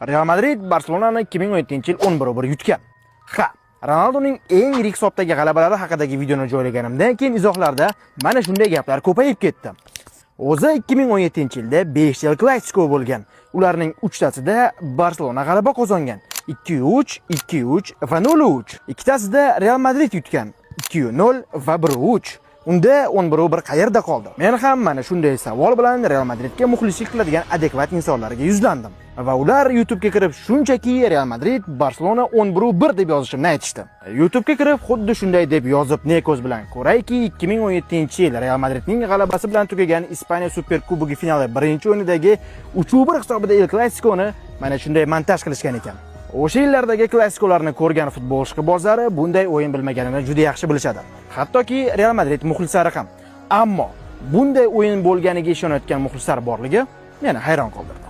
Real Madrid Barselonani 2017-yil 11-1 yutgan. Ha, Ronaldoning eng yirik hisobdagi g'alabalari haqidagi videoni joylaganimdan keyin izohlarda mana shunday gaplar ko'payib ketdi. O'zi 2017-yilda 5 El Clasico bo'lgan. Ularning 3tasida Barselona g'alaba qozongan. 2-3, 2-3 va 0-3. Ikkitasida Real Madrid yutgan. 2-0 va 1-3. Unda 11-1 qayerda qoldi? Men ham mana shunday savol bilan Real Madridga muxlislik qiladigan adekvat insonlarga yuzlandim. Va ular YouTube'ga kirib shunchaki Real Madrid Barselona 11-1 deb yozishimni aytishdi. YouTube'ga kirib xuddi shunday deb yozib ne ko'z bilan ko'rayki, 2017-yil Real Madridning g'alabasi bilan tugagan Ispaniya Superkubogi finali birinchi o'yinidagi 3-1 hisobida El Clasico'ni mana shunday montaj qilishgan ekan. O'sha yillardagi klassikolarni ko'rgan futbol ishqibozlari bunday o'yin bilmaganini juda yaxshi bilishadi. Hattoki Real Madrid muxlislari ham. Ammo bunday o'yin bo'lganiga ishonayotgan muxlislar borligi meni hayron qoldirdi.